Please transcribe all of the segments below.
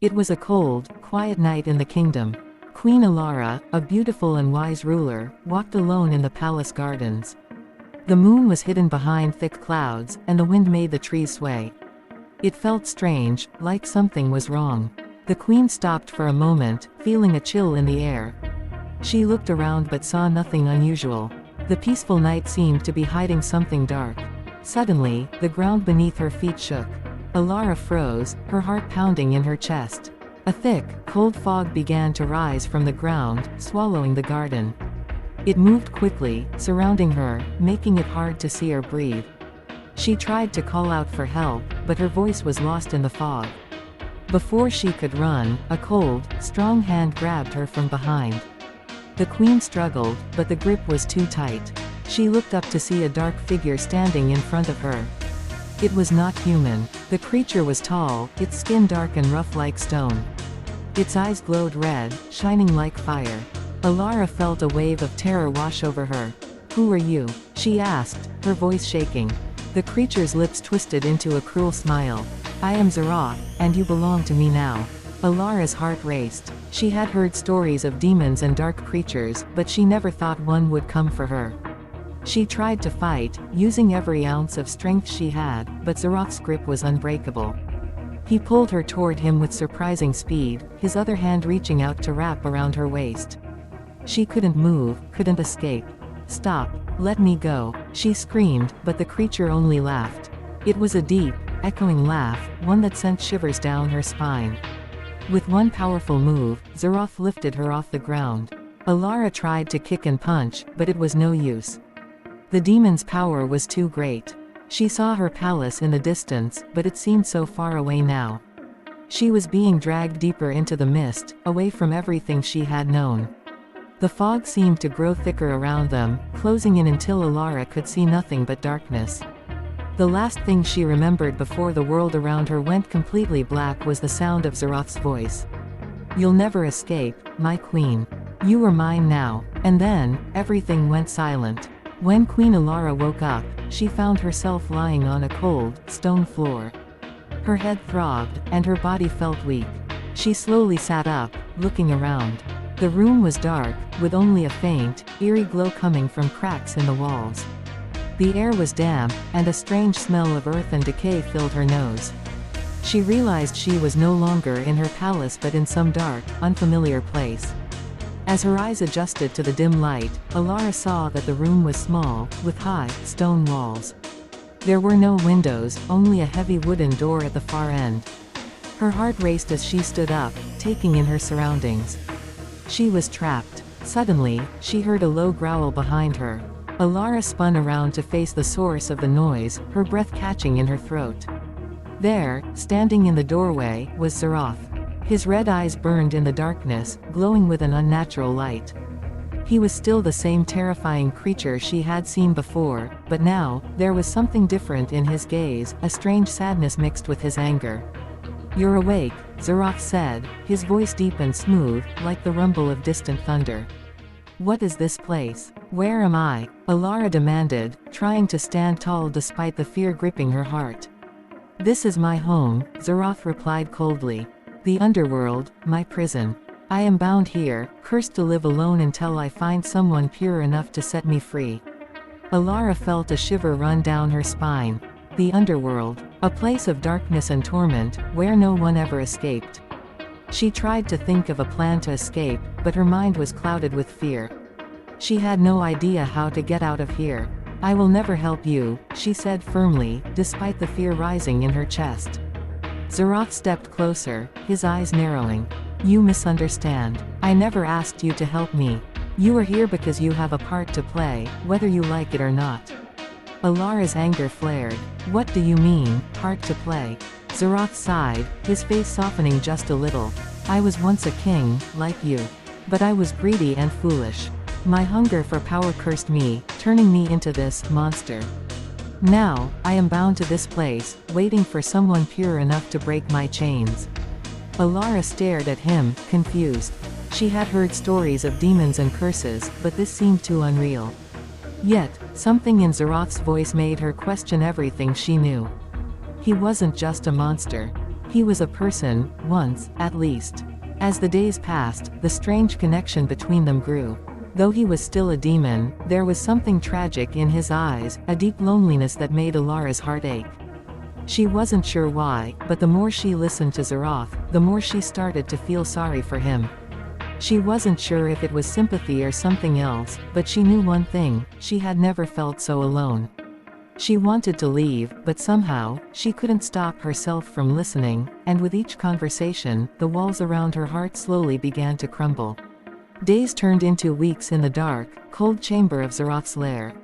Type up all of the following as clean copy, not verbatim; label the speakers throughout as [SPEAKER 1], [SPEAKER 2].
[SPEAKER 1] It was a cold, quiet night in the kingdom. Queen Alara, a beautiful and wise ruler, walked alone in the palace gardens. The moon was hidden behind thick clouds, and the wind made the trees sway. It felt strange, like something was wrong. The queen stopped for a moment, feeling a chill in the air. She looked around but saw nothing unusual. The peaceful night seemed to be hiding something dark. Suddenly, the ground beneath her feet shook. Alara froze, her heart pounding in her chest. A thick, cold fog began to rise from the ground, swallowing the garden. It moved quickly, surrounding her, making it hard to see or breathe. She tried to call out for help, but her voice was lost in the fog. Before she could run, a cold, strong hand grabbed her from behind. The queen struggled, but the grip was too tight. She looked up to see a dark figure standing in front of her. It was not human. The creature was tall, its skin dark and rough like stone. Its eyes glowed red, shining like fire. Alara felt a wave of terror wash over her. "Who are you?" she asked, her voice shaking. The creature's lips twisted into a cruel smile. "I am Zara, and you belong to me now." Alara's heart raced. She had heard stories of demons and dark creatures, but she never thought one would come for her. She tried to fight, using every ounce of strength she had, but Zarath's grip was unbreakable. He pulled her toward him with surprising speed, his other hand reaching out to wrap around her waist. She couldn't move, couldn't escape. "Stop, let me go," she screamed, but the creature only laughed. It was a deep, echoing laugh, one that sent shivers down her spine. With one powerful move, Zarath lifted her off the ground. Alara tried to kick and punch, but it was no use. The demon's power was too great. She saw her palace in the distance, but it seemed so far away now. She was being dragged deeper into the mist, away from everything she had known. The fog seemed to grow thicker around them, closing in until Alara could see nothing but darkness. The last thing she remembered before the world around her went completely black was the sound of Zarath's voice. "You'll never escape, my queen. You are mine now." And then, everything went silent. When Queen Alara woke up, she found herself lying on a cold, stone floor. Her head throbbed, and her body felt weak. She slowly sat up, looking around. The room was dark, with only a faint, eerie glow coming from cracks in the walls. The air was damp, and a strange smell of earth and decay filled her nose. She realized she was no longer in her palace but in some dark, unfamiliar place. As her eyes adjusted to the dim light, Alara saw that the room was small, with high, stone walls. There were no windows, only a heavy wooden door at the far end. Her heart raced as she stood up, taking in her surroundings. She was trapped. Suddenly, she heard a low growl behind her. Alara spun around to face the source of the noise, her breath catching in her throat. There, standing in the doorway, was Zarath. His red eyes burned in the darkness, glowing with an unnatural light. He was still the same terrifying creature she had seen before, but now, there was something different in his gaze, a strange sadness mixed with his anger. "You're awake," Zarath said, his voice deep and smooth, like the rumble of distant thunder. "What is this place? Where am I?" Alara demanded, trying to stand tall despite the fear gripping her heart. "This is my home," Zarath replied coldly. "The underworld, my prison. I am bound here, cursed to live alone until I find someone pure enough to set me free." Alara felt a shiver run down her spine. The underworld, a place of darkness and torment, where no one ever escaped. She tried to think of a plan to escape, but her mind was clouded with fear. She had no idea how to get out of here. "I will never help you," she said firmly, despite the fear rising in her chest. Zarath stepped closer, his eyes narrowing. "You misunderstand. I never asked you to help me. You are here because you have a part to play, whether you like it or not." Alara's anger flared. "What do you mean, part to play?" Zarath sighed, his face softening just a little. "I was once a king, like you. But I was greedy and foolish. My hunger for power cursed me, turning me into this monster. Now, I am bound to this place, waiting for someone pure enough to break my chains." Alara stared at him, confused. She had heard stories of demons and curses, but this seemed too unreal. Yet, something in Zarath's voice made her question everything she knew. He wasn't just a monster. He was a person, once, at least. As the days passed, the strange connection between them grew. Though he was still a demon, there was something tragic in his eyes, a deep loneliness that made Alara's heart ache. She wasn't sure why, but the more she listened to Zaroth, the more she started to feel sorry for him. She wasn't sure if it was sympathy or something else, but she knew one thing: she had never felt so alone. She wanted to leave, but somehow, she couldn't stop herself from listening, and with each conversation, the walls around her heart slowly began to crumble. Days turned into weeks in the dark, cold chamber of Zaroth's lair.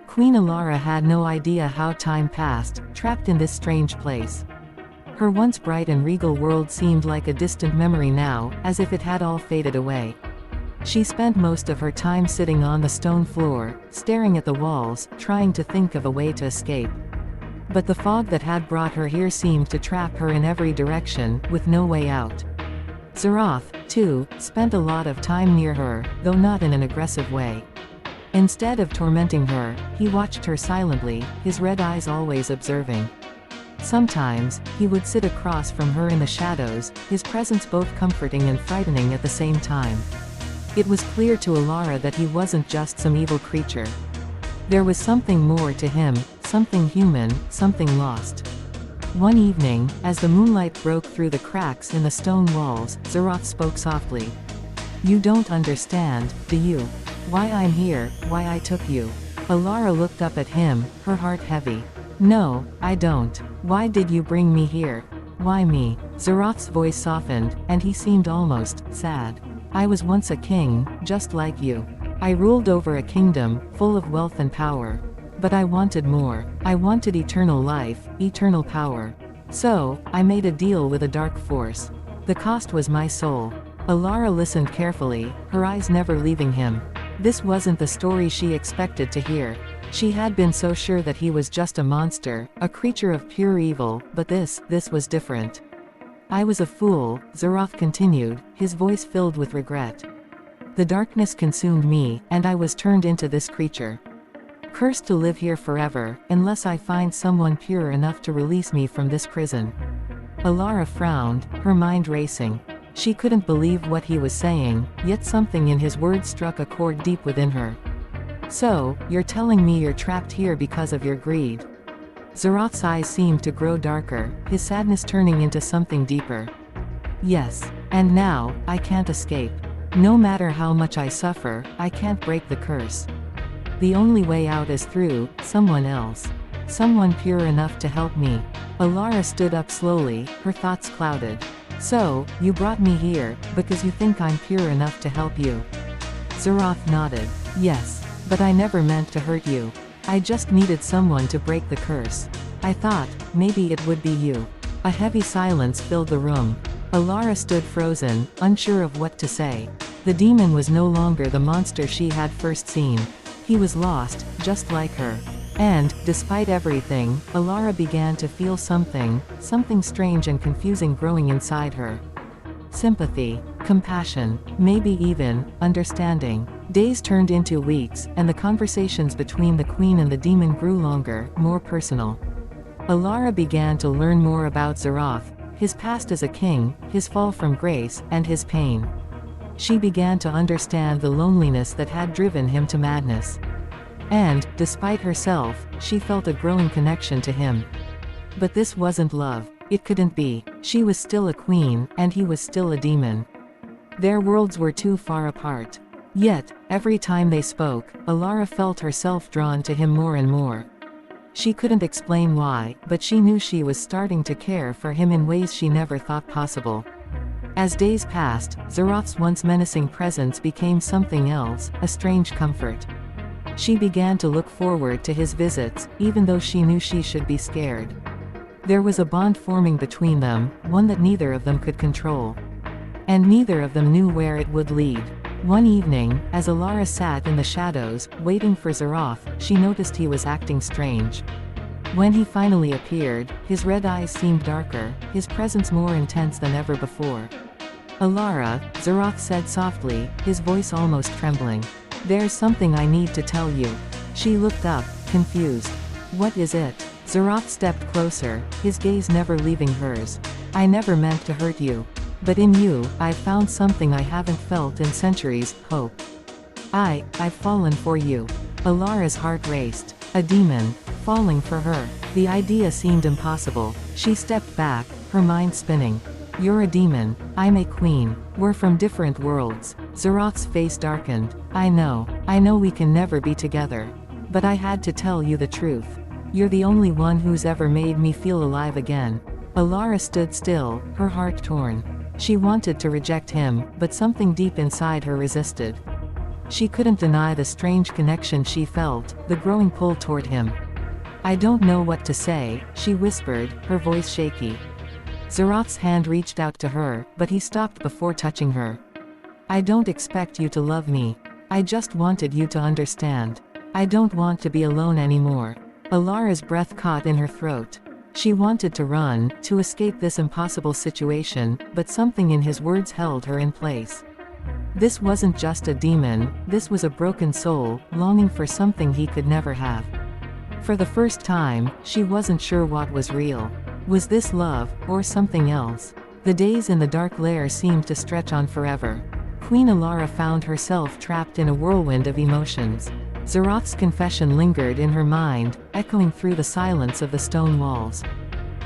[SPEAKER 1] Queen Alara had no idea how time passed, trapped in this strange place. Her once bright and regal world seemed like a distant memory now, as if it had all faded away. She spent most of her time sitting on the stone floor, staring at the walls, trying to think of a way to escape. But the fog that had brought her here seemed to trap her in every direction, with no way out. Zaroth, too, spent a lot of time near her, though not in an aggressive way. Instead of tormenting her, he watched her silently, his red eyes always observing. Sometimes, he would sit across from her in the shadows, his presence both comforting and frightening at the same time. It was clear to Alara that he wasn't just some evil creature. There was something more to him, something human, something lost. One evening, as the moonlight broke through the cracks in the stone walls, Zaroth spoke softly. "You don't understand, do you? Why I'm here, why I took you." Alara looked up at him, her heart heavy. "No, I don't. Why did you bring me here? Why me?" Zaroth's voice softened, and he seemed almost sad. "I was once a king, just like you. I ruled over a kingdom, full of wealth and power. But I wanted more. I wanted eternal life, eternal power. So, I made a deal with a dark force. The cost was my soul." Alara listened carefully, her eyes never leaving him. This wasn't the story she expected to hear. She had been so sure that he was just a monster, a creature of pure evil, but this was different. "I was a fool," Zaroth continued, his voice filled with regret. "The darkness consumed me, and I was turned into this creature. Cursed to live here forever, unless I find someone pure enough to release me from this prison." Alara frowned, her mind racing. She couldn't believe what he was saying, yet something in his words struck a chord deep within her. "So, you're telling me you're trapped here because of your greed?" Zaroth's eyes seemed to grow darker, his sadness turning into something deeper. "Yes. And now, I can't escape. No matter how much I suffer, I can't break the curse. The only way out is through someone else. Someone pure enough to help me." Alara stood up slowly, her thoughts clouded. "So, you brought me here, because you think I'm pure enough to help you?" Zaroth nodded. "Yes. But I never meant to hurt you. I just needed someone to break the curse. I thought, maybe it would be you." A heavy silence filled the room. Alara stood frozen, unsure of what to say. The demon was no longer the monster she had first seen. He was lost, just like her. And, despite everything, Alara began to feel something strange and confusing growing inside her. Sympathy, compassion, maybe even understanding. Days turned into weeks, and the conversations between the queen and the demon grew longer, more personal. Alara began to learn more about Zaroth, his past as a king, his fall from grace, and his pain. She began to understand the loneliness that had driven him to madness. And, despite herself, she felt a growing connection to him. But this wasn't love. It couldn't be. She was still a queen, and he was still a demon. Their worlds were too far apart. Yet, every time they spoke, Alara felt herself drawn to him more and more. She couldn't explain why, but she knew she was starting to care for him in ways she never thought possible. As days passed, Zaroth's once menacing presence became something else, a strange comfort. She began to look forward to his visits, even though she knew she should be scared. There was a bond forming between them, one that neither of them could control. And neither of them knew where it would lead. One evening, as Alara sat in the shadows, waiting for Zaroth, she noticed he was acting strange. When he finally appeared, his red eyes seemed darker, his presence more intense than ever before. "Alara," Zaroth said softly, his voice almost trembling. "There's something I need to tell you." She looked up, confused. "What is it?" Zaroth stepped closer, his gaze never leaving hers. I never meant to hurt you. But in you, I've found something I haven't felt in centuries, hope. I've fallen for you. Alara's heart raced. A demon. Falling for her. The idea seemed impossible. She stepped back, her mind spinning. You're a demon. I'm a queen. We're from different worlds. Zeroth's face darkened. I know we can never be together. But I had to tell you the truth. You're the only one who's ever made me feel alive again. Alara stood still, her heart torn. She wanted to reject him, but something deep inside her resisted. She couldn't deny the strange connection she felt, the growing pull toward him. I don't know what to say, she whispered, her voice shaky. Zeroth's hand reached out to her, but he stopped before touching her. I don't expect you to love me. I just wanted you to understand. I don't want to be alone anymore. Alara's breath caught in her throat. She wanted to run, to escape this impossible situation, but something in his words held her in place. This wasn't just a demon, this was a broken soul, longing for something he could never have. For the first time, she wasn't sure what was real. Was this love, or something else? The days in the dark lair seemed to stretch on forever. Queen Alara found herself trapped in a whirlwind of emotions. Zeroth's confession lingered in her mind, echoing through the silence of the stone walls.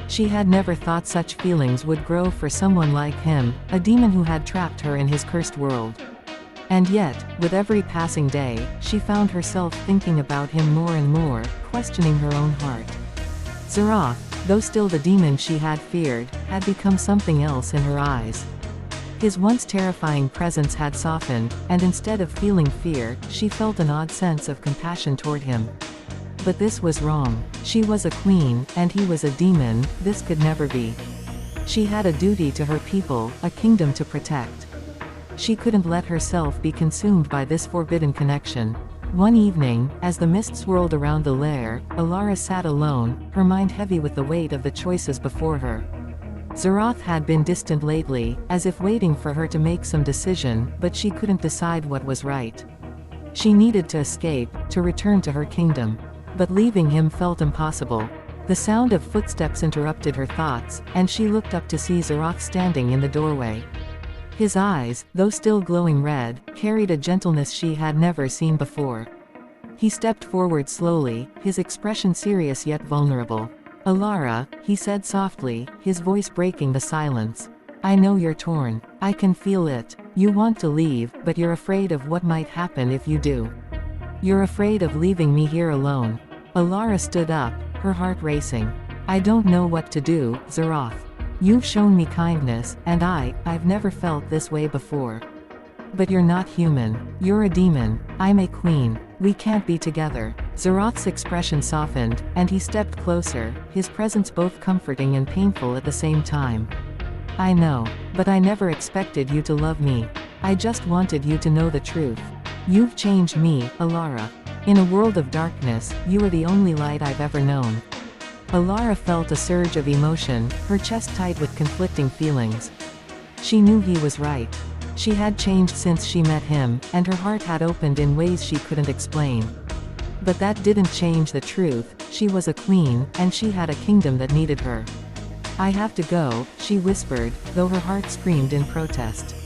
[SPEAKER 1] She had never thought such feelings would grow for someone like him, a demon who had trapped her in his cursed world. And yet, with every passing day, she found herself thinking about him more and more, questioning her own heart. Zeroth, though still the demon she had feared, had become something else in her eyes. His once terrifying presence had softened, and instead of feeling fear, she felt an odd sense of compassion toward him. But this was wrong. She was a queen, and he was a demon. This could never be. She had a duty to her people, a kingdom to protect. She couldn't let herself be consumed by this forbidden connection. One evening, as the mist swirled around the lair, Alara sat alone, her mind heavy with the weight of the choices before her. Zeroth had been distant lately, as if waiting for her to make some decision, but she couldn't decide what was right. She needed to escape, to return to her kingdom. But leaving him felt impossible. The sound of footsteps interrupted her thoughts, and she looked up to see Zeroth standing in the doorway. His eyes, though still glowing red, carried a gentleness she had never seen before. He stepped forward slowly, his expression serious yet vulnerable. Alara, he said softly, his voice breaking the silence. I know you're torn. I can feel it. You want to leave, but you're afraid of what might happen if you do. You're afraid of leaving me here alone. Alara stood up, her heart racing. I don't know what to do, Zeroth. You've shown me kindness, and I've never felt this way before. But you're not human. You're a demon. I'm a queen. We can't be together. Zeroth's expression softened, and he stepped closer, his presence both comforting and painful at the same time. I know. But I never expected you to love me. I just wanted you to know the truth. You've changed me, Alara. In a world of darkness, you are the only light I've ever known. Alara felt a surge of emotion, her chest tight with conflicting feelings. She knew he was right. She had changed since she met him, and her heart had opened in ways she couldn't explain. But that didn't change the truth. She was a queen, and she had a kingdom that needed her. I have to go, she whispered, though her heart screamed in protest.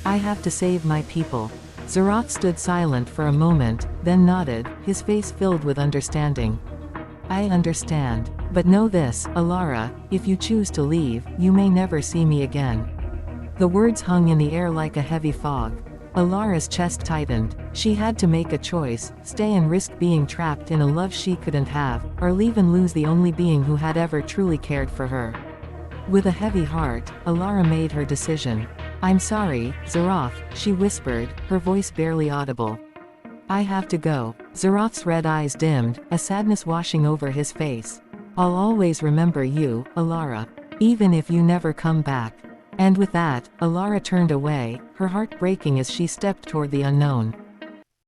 [SPEAKER 1] I have to save my people. Zeroth stood silent for a moment, then nodded, his face filled with understanding. I understand. But know this, Alara, if you choose to leave, you may never see me again. The words hung in the air like a heavy fog. Alara's chest tightened. She had to make a choice, stay and risk being trapped in a love she couldn't have, or leave and lose the only being who had ever truly cared for her. With a heavy heart, Alara made her decision. I'm sorry, Zeroth, she whispered, her voice barely audible. I have to go. Zeroth's red eyes dimmed, a sadness washing over his face. I'll always remember you, Alara. Even if you never come back. And with that, Alara turned away, her heart breaking as she stepped toward the unknown.